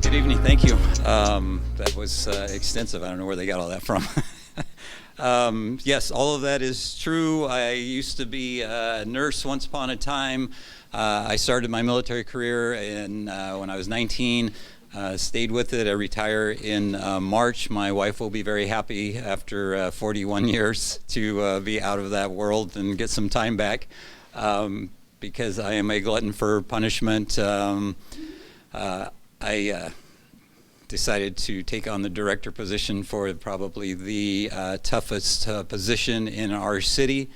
Good evening. Thank you. That was extensive. I don't know where they got all that from. Yes, all of that is true. I used to be a nurse once upon a time. I started my military career when I was 19. Stayed with it. I retire in March. My wife will be very happy after 41 years to be out of that world and get some time back, because I am a glutton for punishment. I decided to take on the director position for probably the toughest position in our city.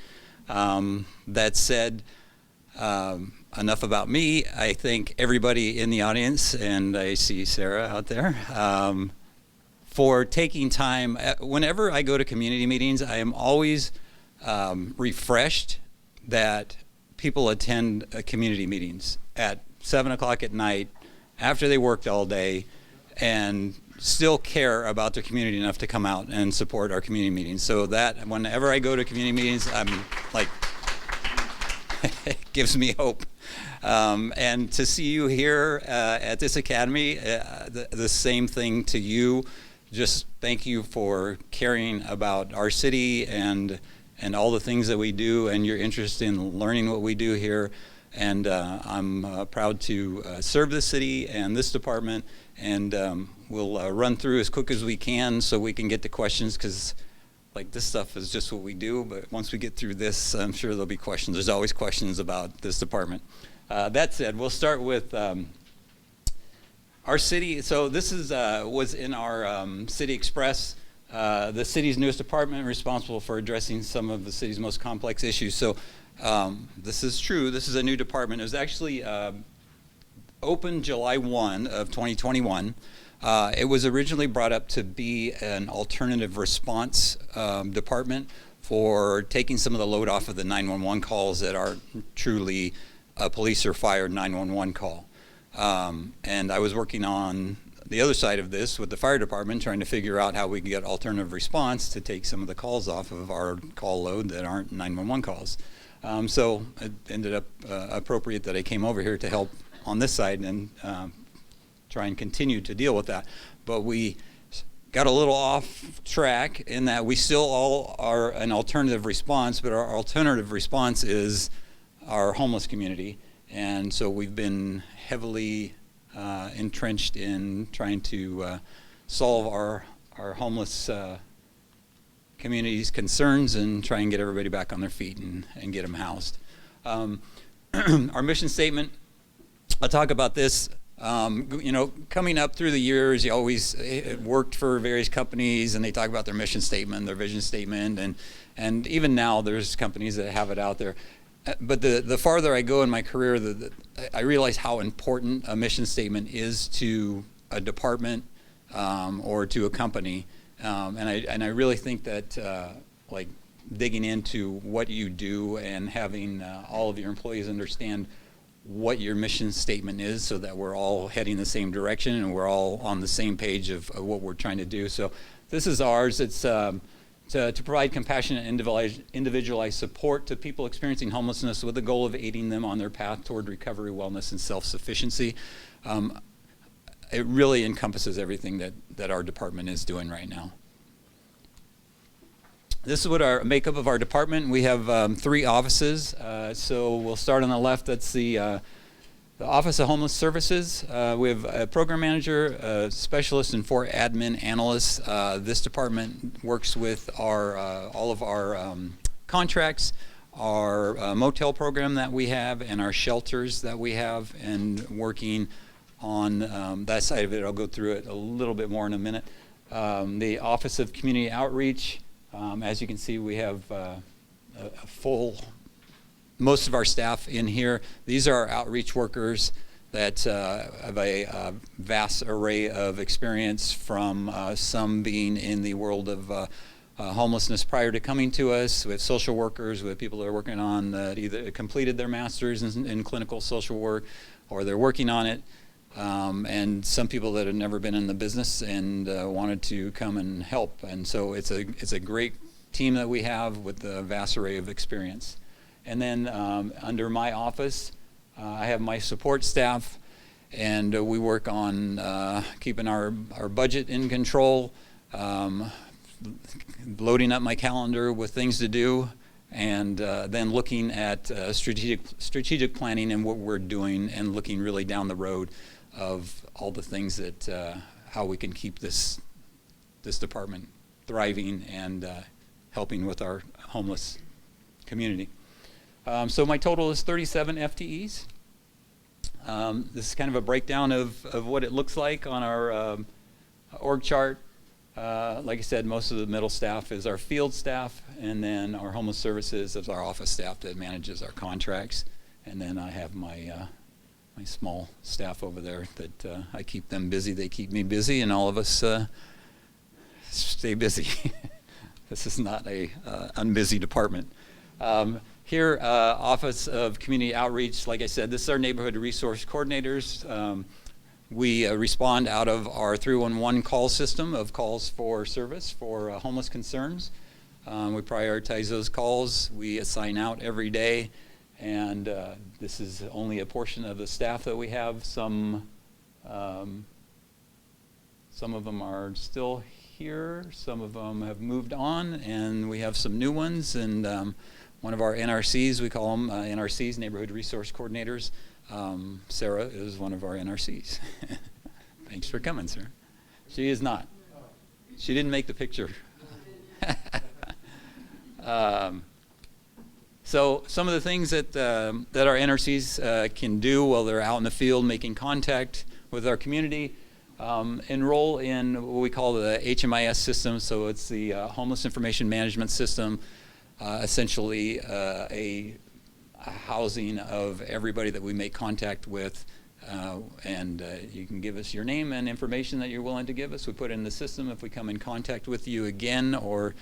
That said, enough about me. I thank everybody in the audience, and I see Sarah out there, for taking time. Whenever I go to community meetings, I am always refreshed that people attend community meetings at 7 o'clock at night after they worked all day and still care about their community enough to come out and support our community meetings. So that whenever I go to community meetings, I'm like, it gives me hope. And to see you here at this academy, the same thing to you. Just thank you for caring about our city and all the things that we do, and your interest in learning what we do here. And I'm proud to serve the city and this department, and we'll run through as quick as we can so we can get to questions, because like this stuff is just what we do, but once we get through this, I'm sure there'll be questions. There's always questions about this department. That said, we'll start with our city. So this is was in our City Express, the city's newest department responsible for addressing some of the city's most complex issues. So this is true. This is a new department. It was actually opened July 1 of 2021. It was originally brought up to be an alternative response department for taking some of the load off of the 911 calls that are truly a police or fire 911 call. And I was working on the other side of this with the fire department, trying to figure out how we can get alternative response to take some of the calls off of our call load that aren't 911 calls. So it ended up appropriate that I came over here to help on this side and try and continue to deal with that. But we got a little off track in that we still all are an alternative response, but our alternative response is our homeless community. And so we've been heavily entrenched in trying to solve our homeless community's concerns and try and get everybody back on their feet and get them housed. Our mission statement, I'll talk about this. Coming up through the years, you always worked for various companies, and they talk about their mission statement, their vision statement, and even now there's companies that have it out there. But the farther I go in my career, I realize how important a mission statement is to a department or to a company. And I really think that like digging into what you do and having all of your employees understand what your mission statement is, so that we're all heading the same direction and we're all on the same page of what we're trying to do. So this is ours. It's to provide compassionate individualized support to people experiencing homelessness with the goal of aiding them on their path toward recovery, wellness, and self-sufficiency. It really encompasses everything that our department is doing right now. This is what our makeup of our department. We have 3 offices. So we'll start on the left. That's the Office of Homeless Services. We have a program manager, a specialist, and 4 admin analysts. This department works with all of our contracts, our motel program that we have, and our shelters that we have, and working on that side of it. I'll go through it a little bit more in a minute. The Office of Community Outreach. As you can see, we have a full, most of our staff in here. These are our outreach workers that have a vast array of experience, from some being in the world of homelessness prior to coming to us. We have social workers, we have people that are working on that either completed their master's in clinical social work or they're working on it. And some people that have never been in the business and wanted to come and help. And so it's a great team that we have with a vast array of experience. And then under my office, I have my support staff, and we work on keeping our budget in control, loading up my calendar with things to do, and then looking at strategic planning and what we're doing, and looking really down the road of all the things that how we can keep this department thriving and helping with our homeless community. So my total is 37 FTEs. This is kind of a breakdown of what it looks like on our org chart. Like I said, most of the middle staff is our field staff, and then our homeless services is our office staff that manages our contracts. And then I have my my small staff over there that I keep them busy. They keep me busy, and all of us stay busy. This is not a unbusy department. Here, Office of Community Outreach, like I said, this is our neighborhood resource coordinators. We respond out of our 311 call system of calls for service for homeless concerns. We prioritize those calls. We assign out every day, and this is only a portion of the staff that we have. Some of them are still here. Some of them have moved on, and we have some new ones. And one of our NRCs, we call them NRCs, Neighborhood Resource Coordinators. Sarah is one of our NRCs. Thanks for coming, sir. She is not. She didn't make the picture. So some of the things that our NRCs can do while they're out in the field making contact with our community, enroll in what we call the HMIS system. So it's the Homeless Information Management System, essentially a housing of everybody that we make contact with, and you can give us your name and information that you're willing to give us. We put it in the system. If we come in contact with you again, or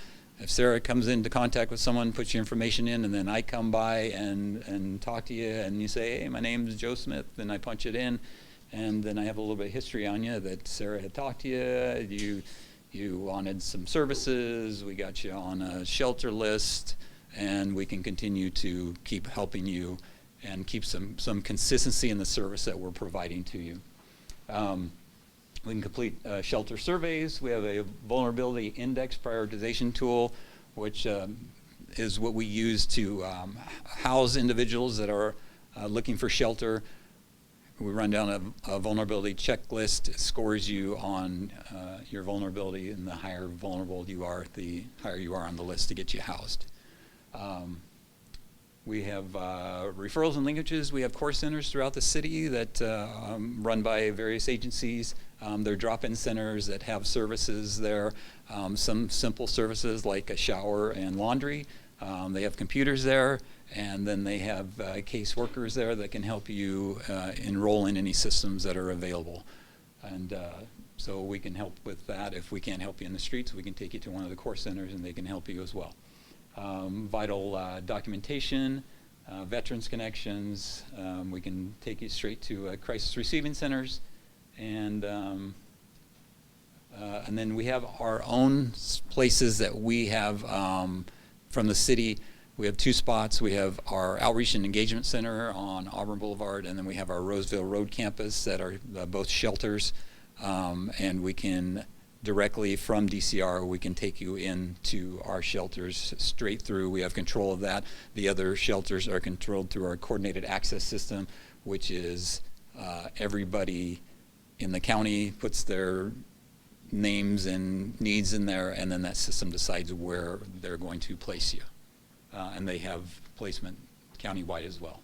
if Sarah comes into contact with someone, puts your information in, and then I come by and talk to you, and you say, hey, my name's Joe Smith, and I punch it in, and then I have a little bit of history on you that Sarah had talked to you. You wanted some services. We got you on a shelter list, and we can continue to keep helping you and keep some consistency in the service that we're providing to you. We can complete shelter surveys. We have a vulnerability index prioritization tool, which is what we use to house individuals that are looking for shelter. We run down a vulnerability checklist. It scores you on your vulnerability, and the higher vulnerable you are, the higher you are on the list to get you housed. We have referrals and linkages. We have core centers throughout the city that run by various agencies. They're drop-in centers that have services there. Some simple services like a shower and laundry. They have computers there, and then they have case workers there that can help you enroll in any systems that are available. And so we can help with that. If we can't help you in the streets, we can take you to one of the core centers, and they can help you as well. Vital documentation, veterans connections. We can take you straight to crisis receiving centers, and then we have our own places that we have from the city. We have two spots. We have our Outreach and Engagement Center on Auburn Boulevard, and then we have our Roseville Road campus that are both shelters, and we can directly from DCR, we can take you into our shelters straight through. We have control of that. The other shelters are controlled through our coordinated access system, which is everybody in the county puts their names and needs in there, and then that system decides where they're going to place you. And they have placement countywide as well.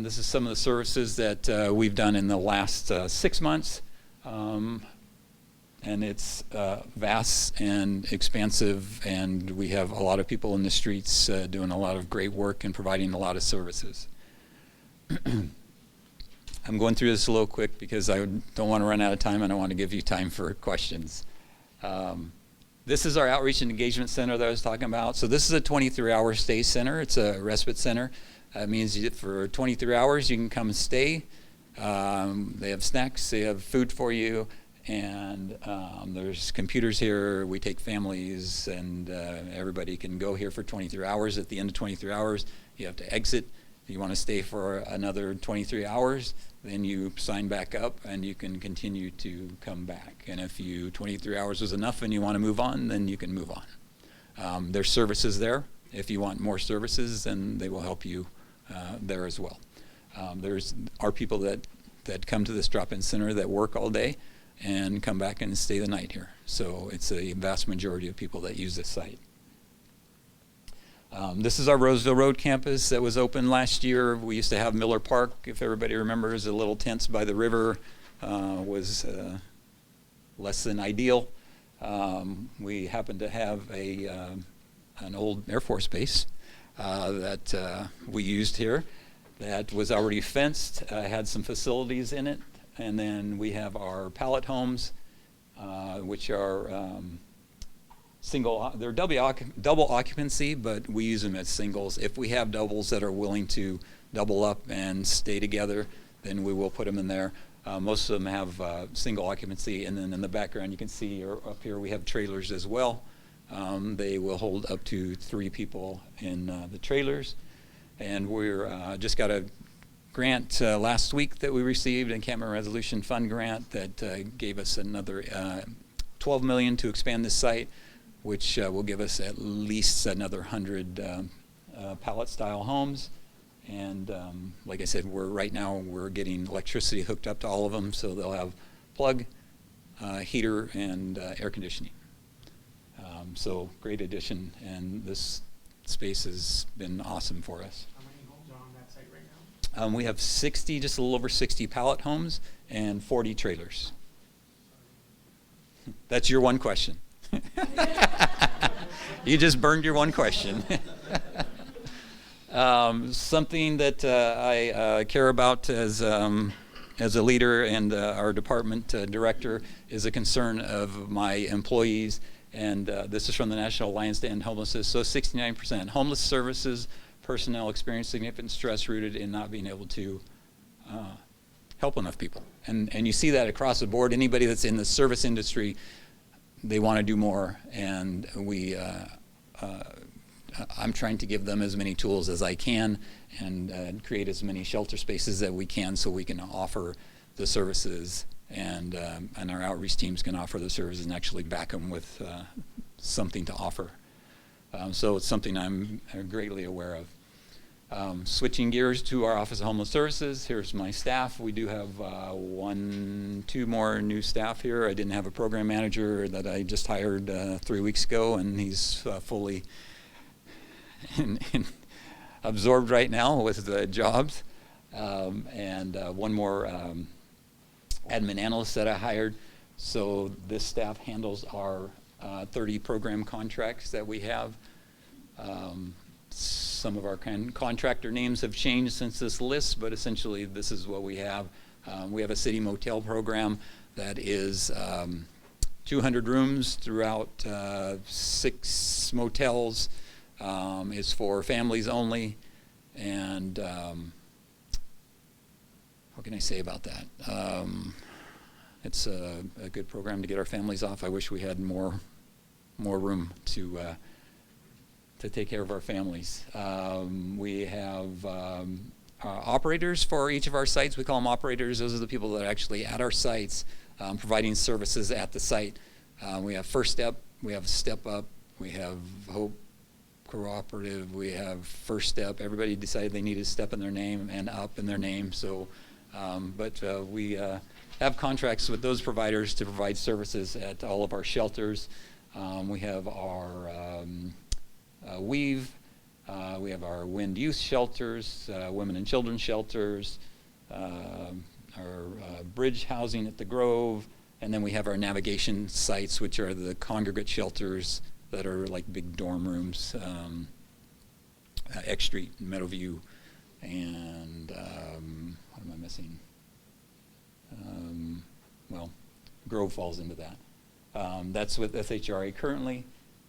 This is some of the services that we've done in the last 6 months. And it's vast and expansive, and we have a lot of people in the streets doing a lot of great work and providing a lot of services. I'm going through this a little quick because I don't want to run out of time, and I want to give you time for questions. This is our Outreach and Engagement Center that I was talking about. So this is a 23-hour stay center. It's a respite center. That means for 23 hours you can come and stay. They have snacks, they have food for you, and there's computers here. We take families, and everybody can go here for 23 hours. At the end of 23 hours, you have to exit, If you want to stay for another 23 hours, then you sign back up and you can continue to come back. And if 23 hours was enough and you want to move on, then you can move on. There's services there. If you want more services, then they will help you there as well. There's our people that come to this drop-in center that work all day and come back and stay the night here. So it's a vast majority of people that use this site. This is our Roseville Road campus that was open last year. We used to have Miller Park, if everybody remembers, the little tents by the river was less than ideal. We happened to have an old Air Force base that we used here that was already fenced, had some facilities in it, and then we have our pallet homes, which are they're double occupancy, but we use them as singles. If we have doubles that are willing to double up and stay together, then we will put them in there. Most of them have single occupancy, and then in the background you can see, or up here, we have trailers as well. They will hold up to 3 people in the trailers. And we're just got a grant last week that we received, Encampment Resolution Fund grant, that gave us another $12 million to expand this site, which will give us at least another 100 pallet-style homes. And like I said, right now we're getting electricity hooked up to all of them, so they'll have plug, heater, and air conditioning. So great addition, and this space has been awesome for us. How many homes are on that site right now? We have 60, just a little over 60 pallet homes and 40 trailers. That's your one question. You just burned your one question. Something that I care about as a leader and our department director is a concern of my employees. And this is from the National Alliance to End Homelessness. So 69% homeless services personnel experience significant stress rooted in not being able to help enough people. And you see that across the board. Anybody that's in the service industry, they want to do more. And I'm trying to give them as many tools as I can and create as many shelter spaces that we can so we can offer the services, and our outreach teams can offer the services and actually back them with something to offer. So it's something I'm greatly aware of. Switching gears to our Office of Homeless Services, here's my staff. We do have 2 more new staff here. I didn't have a program manager that I just hired 3 weeks ago, and he's fully absorbed right now with the jobs. And 1 more admin analyst that I hired. So this staff handles our 30 program contracts that we have. Some of our contractor names have changed since this list, but essentially this is what we have. We have a city motel program that is 200 rooms throughout 6 motels. It's for families only, and what can I say about that? It's a good program to get our families off. I wish we had more room to take care of our families. We have operators for each of our sites. We call them operators. Those are the people that are actually at our sites providing services at the site. We have First Step, we have Step Up, we have Hope Cooperative, we have First Step. Everybody decided they needed Step in their name and Up in their name. So, but we have contracts with those providers to provide services at all of our shelters. We have our Weave, we have our Wind Youth Shelters, Women and Children Shelters, our Bridge Housing at the Grove, and then we have our navigation sites, which are the congregate shelters that are like big dorm rooms, X Street, Meadowview, and what am I missing? Well, Grove falls into that. That's with SHRA currently,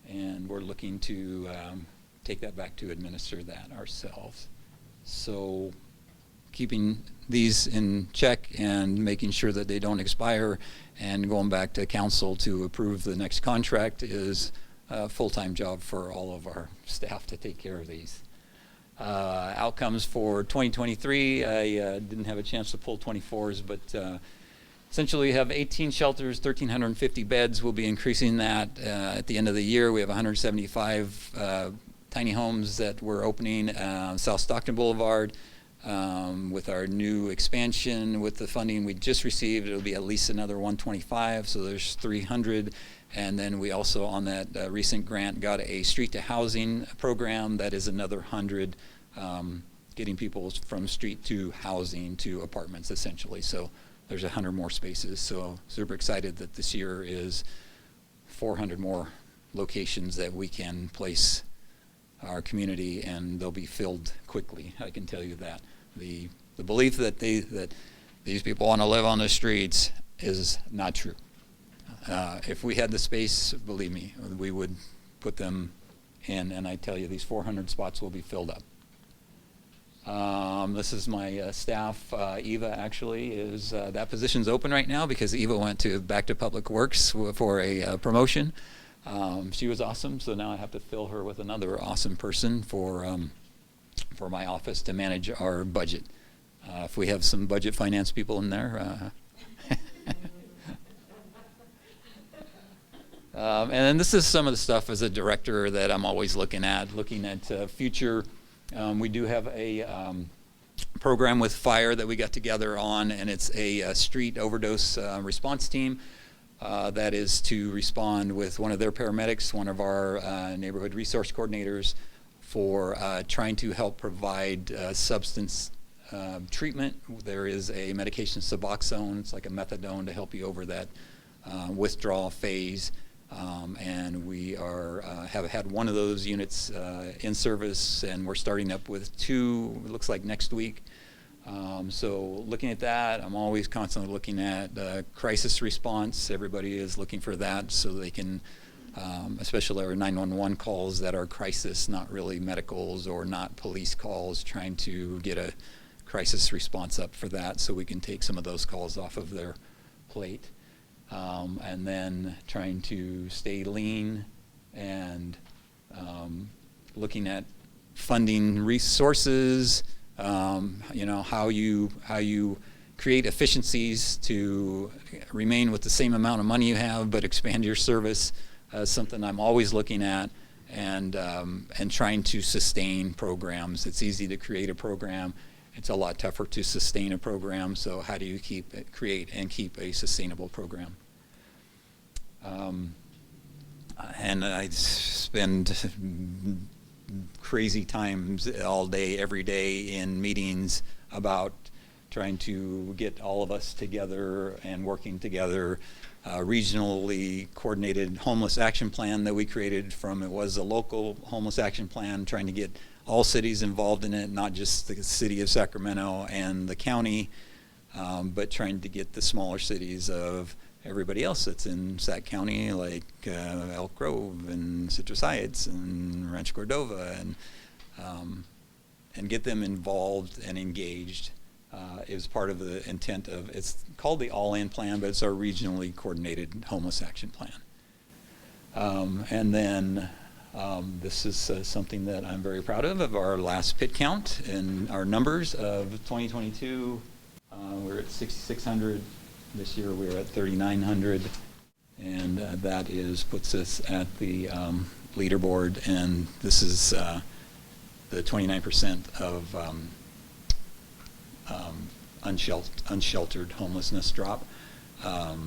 and we're looking to take that back to administer that ourselves. So keeping these in check and making sure that they don't expire and going back to council to approve the next contract is a full-time job for all of our staff to take care of these. Outcomes for 2023, I didn't have a chance to pull 24s, but essentially we have 18 shelters, 1,350 beds. We'll be increasing that at the end of the year. We have 175 tiny homes that we're opening South Stockton Boulevard. With our new expansion, with the funding we just received, it'll be at least another 125, so there's 300. And then we also, on that recent grant, got a street-to-housing program that is another 100, getting people from street to housing to apartments, essentially. So there's 100 more spaces. So super excited that this year is 400 more locations that we can place our community, and they'll be filled quickly. I can tell you that. The belief that these people want to live on the streets is not true. If we had the space, believe me, we would put them in, and I tell you, these 400 spots will be filled up. This is my staff. Eva actually is, that position's open right now because Eva went back to Public Works for a promotion. She was awesome, so now I have to fill her with another awesome person for my office to manage our budget. If we have some budget finance people in there. And then this is some of the stuff as a director that I'm always looking at future. We do have a program with fire that we got together on, and it's a street overdose response team. That is to respond with one of their paramedics, one of our neighborhood resource coordinators, for trying to help provide substance treatment. There is a medication, Suboxone. It's like a methadone to help you over that withdrawal phase. And we have had one of those units in service, and we're starting up with 2, it looks like next week. So looking at that, I'm always constantly looking at crisis response. Everybody is looking for that so they can, especially our 911 calls that are crisis, not really medicals or not police calls, trying to get a crisis response up for that so we can take some of those calls off of their plate. And then trying to stay lean and looking at funding resources, how you create efficiencies to remain with the same amount of money you have but expand your service, something I'm always looking at, and trying to sustain programs. It's easy to create a program. It's a lot tougher to sustain a program, so how do you create and keep a sustainable program? And I spend crazy times all day, every day in meetings about trying to get all of us together and working together. Regionally coordinated homeless action plan that we created it was a local homeless action plan, trying to get all cities involved in it, not just the city of Sacramento and the county, but trying to get the smaller cities of everybody else that's in Sac County, like Elk Grove and Citrus Heights and Rancho Cordova, and get them involved and engaged. Is part of the intent of, it's called the All-In Plan, but it's our regionally coordinated homeless action plan. And then this is something that I'm very proud of our last pit count and our numbers of 2022. We're at 6,600. This year we're at 3,900, and that puts us at the leaderboard, and this is the 29% of unsheltered homelessness drop. As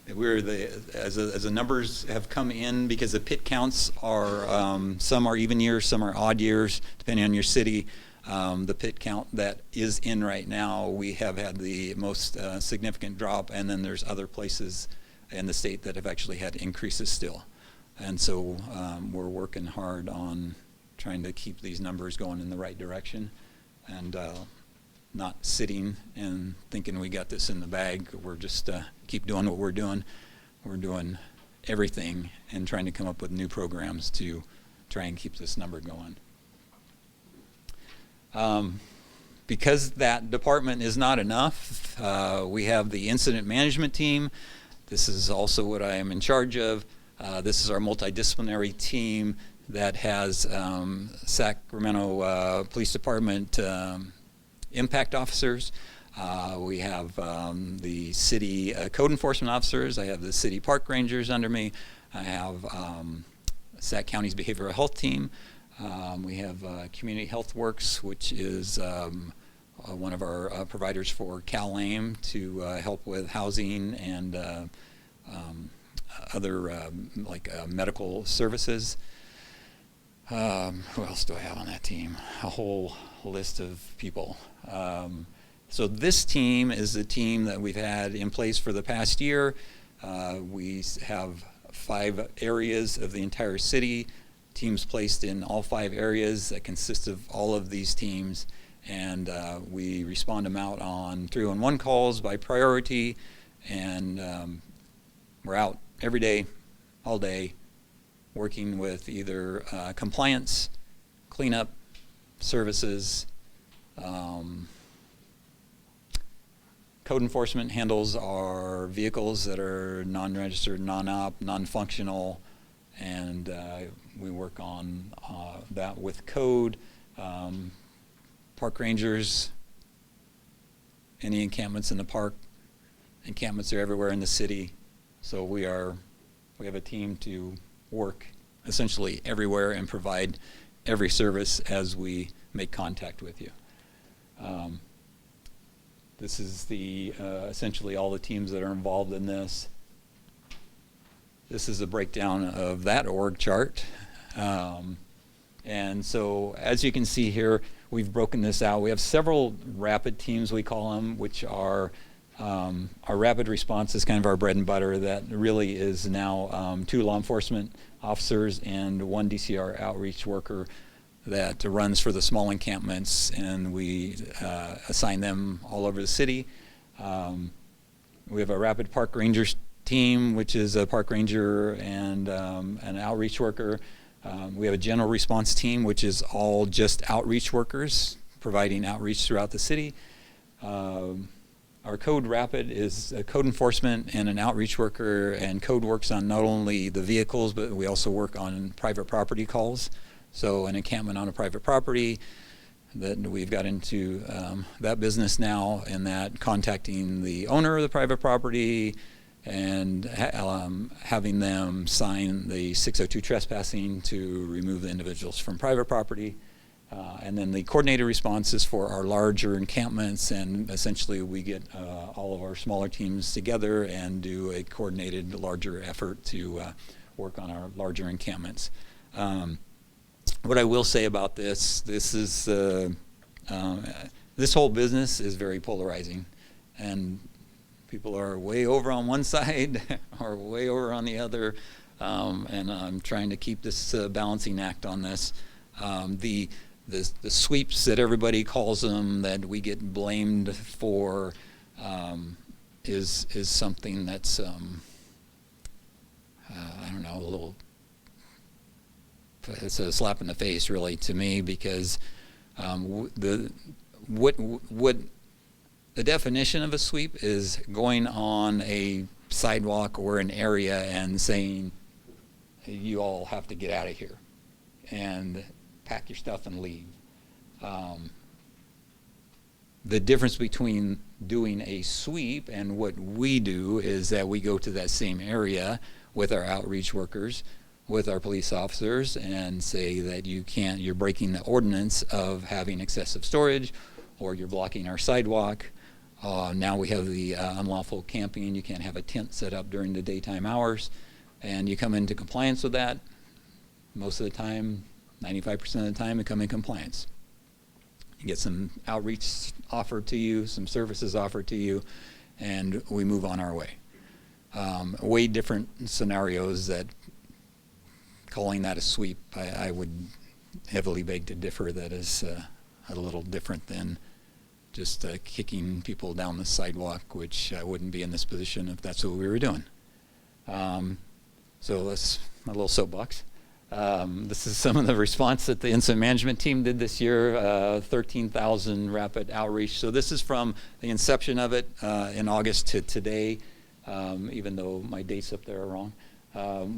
the numbers have come in, because the pit counts are some are even years, some are odd years, depending on your city. The pit count that is in right now, we have had the most significant drop, and then there's other places in the state that have actually had increases still. And so we're working hard on trying to keep these numbers going in the right direction, and not sitting and thinking we got this in the bag. We're just keep doing what we're doing. We're doing everything and trying to come up with new programs to try and keep this number going. Because that department is not enough, we have the incident management team. This is also what I am in charge of. This is our multidisciplinary team that has Sacramento Police Department impact officers. We have the city code enforcement officers. I have the city park rangers under me. I have Sac County's behavioral health team. We have Community Health Works, which is one of our providers for CalAIM to help with housing and other medical services. Who else do I have on that team? A whole list of people. So this team is the team that we've had in place for the past year. We have 5 areas of the entire city, teams placed in all 5 areas that consist of all of these teams, and we respond them out on 311 calls by priority, and we're out every day, all day, working with either compliance, cleanup, services. Code enforcement handles our vehicles that are non-registered, non-op, non-functional, and we work on that with code. Park rangers, any encampments in the park, encampments are everywhere in the city, so we have a team to work essentially everywhere and provide every service as we make contact with you. This is essentially all the teams that are involved in this. This is a breakdown of that org chart. And so as you can see here, we've broken this out. We have several rapid teams, we call them, which are our rapid response is kind of our bread and butter. That really is now 2 law enforcement officers and 1 DCR outreach worker that runs for the small encampments, and we assign them all over the city. We have a rapid park rangers team, which is a park ranger and an outreach worker. We have a general response team, which is all just outreach workers providing outreach throughout the city. Our code rapid is a code enforcement and an outreach worker, and code works on not only the vehicles, but we also work on private property calls. So an encampment on a private property, that we've got into that business now, and that contacting the owner of the private property and having them sign the 602 trespassing to remove the individuals from private property. And then the coordinated responses for our larger encampments, and essentially we get all of our smaller teams together and do a coordinated larger effort to work on our larger encampments. What I will say about this is this whole business is very polarizing, and people are way over on one side or way over on the other, and I'm trying to keep this balancing act on this. The sweeps that everybody calls them, that we get blamed for, is something that's I don't know, it's a slap in the face really to me, because what the definition of a sweep is going on a sidewalk or an area and saying, you all have to get out of here and pack your stuff and leave. The difference between doing a sweep and what we do is that we go to that same area with our outreach workers, with our police officers, and say that you're breaking the ordinance of having excessive storage, or you're blocking our sidewalk. Now we have the unlawful camping. You can't have a tent set up during the daytime hours, and you come into compliance with that. Most of the time, 95% of the time, you come in compliance. You get some outreach offered to you, some services offered to you, and we move on our way. Way different scenarios that calling that a sweep, I would heavily beg to differ. That is a little different than just kicking people down the sidewalk, which I wouldn't be in this position if that's what we were doing. So that's my little soapbox. This is some of the response that the incident management team did this year, 13,000 rapid outreach. So this is from the inception of it in August to today, even though my dates up there are wrong.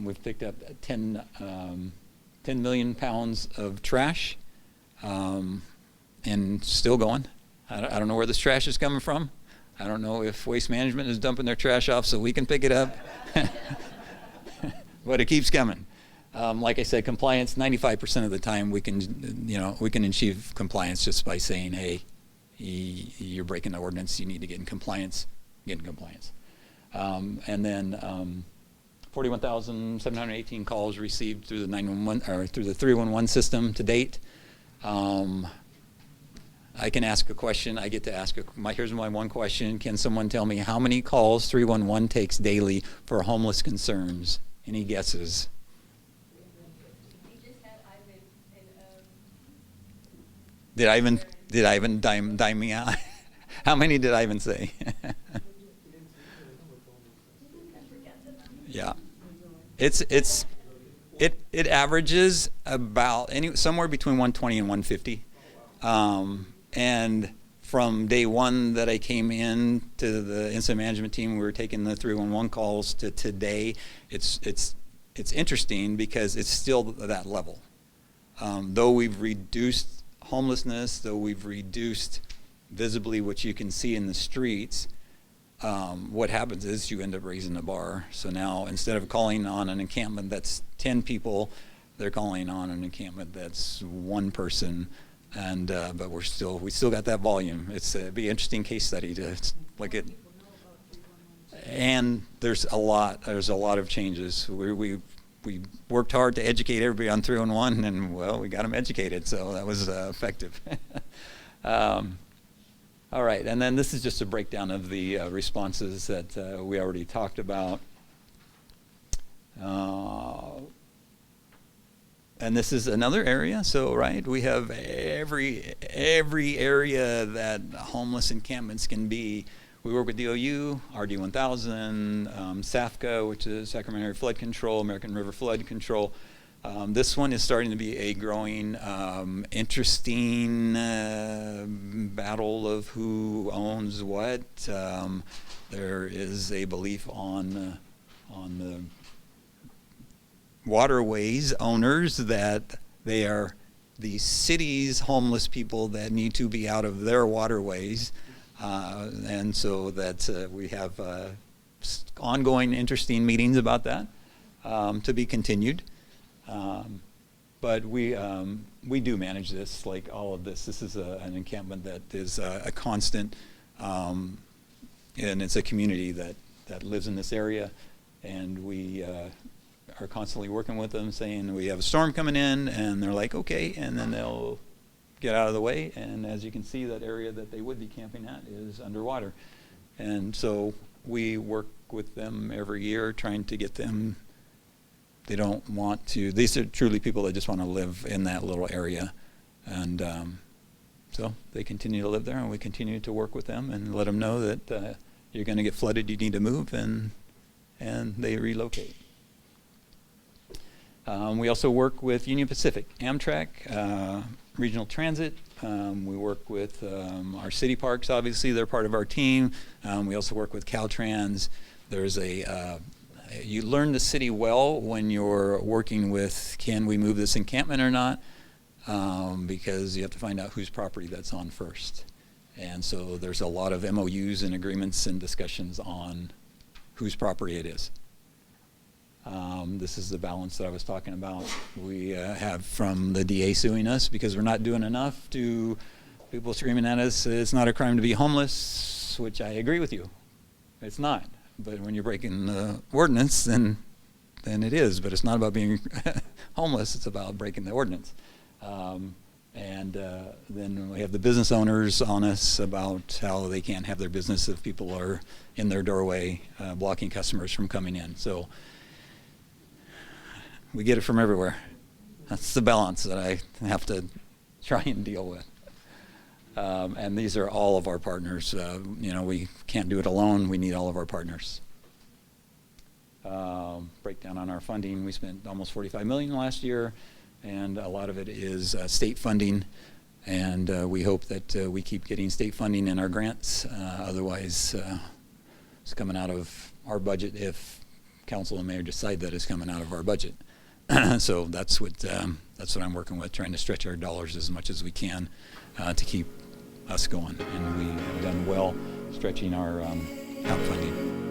We've picked up 10 10 million pounds of trash, and still going. I don't know where this trash is coming from. I don't know if Waste Management is dumping their trash off so we can pick it up. But it keeps coming. Like I said, compliance, 95% of the time we can achieve compliance just by saying, hey, you're breaking the ordinance, you need to get in compliance, and then 41,718 calls received through the 911 or through the 311 system to date. I can ask a question. I get to ask here's my one question. Can someone tell me how many calls 311 takes daily for homeless concerns? Any guesses? We just had Ivan Did Ivan dime me out? How many did Ivan say? Yeah. It averages about somewhere between 120 and 150. And from day one that I came in to the incident management team, we were taking the 311 calls to today. It's interesting because it's still that level. Though we've reduced homelessness, though we've reduced visibly what you can see in the streets, what happens is you end up raising the bar. So now instead of calling on an encampment that's 10 people, they're calling on an encampment that's one person. And but we still got that volume. It'd be an interesting case study to look at. And there's a lot of changes. We worked hard to educate everybody on 311, and well, we got them educated, so that was effective. All right, and then this is just a breakdown of the responses that we already talked about. And this is another area. So, right, we have every area that homeless encampments can be. We work with DOU, RD1000, SAFCA, which is Sacramento Area Flood Control, American River Flood Control. This one is starting to be a growing, interesting battle of who owns what. There is a belief on the waterways owners that they are the city's homeless people that need to be out of their waterways, and so that we have ongoing interesting meetings about that to be continued. But we do manage this, like all of this. This is an encampment that is a constant, and it's a community that lives in this area, and we are constantly working with them, saying we have a storm coming in, and they're like, okay, and then they'll get out of the way, and as you can see, that area that they would be camping at is underwater. And so we work with them every year trying to get them. They don't want to, these are truly people that just want to live in that little area, and so they continue to live there, and we continue to work with them and let them know that you're going to get flooded, you need to move, and they relocate. We also work with Union Pacific, Amtrak, Regional Transit. We work with our city parks, obviously, they're part of our team. We also work with Caltrans. There's you learn the city well when you're working with, can we move this encampment or not? Because you have to find out whose property that's on first. And so there's a lot of MOUs and agreements and discussions on whose property it is. This is the balance that I was talking about. We have from the DA suing us because we're not doing enough, to people screaming at us, it's not a crime to be homeless, which I agree with you. It's not. But when you're breaking the ordinance, then it is. But it's not about being homeless. It's about breaking the ordinance. And then we have the business owners on us about how they can't have their business if people are in their doorway blocking customers from coming in. So we get it from everywhere. That's the balance that I have to try and deal with. And these are all of our partners. We can't do it alone. We need all of our partners. Breakdown on our funding. We spent almost $45 million last year, and a lot of it is state funding. And we hope that we keep getting state funding in our grants. Otherwise, it's coming out of our budget if council and mayor decide that it's coming out of our budget. So that's what I'm working with, trying to stretch our dollars as much as we can to keep us going. And we have done well stretching our out funding.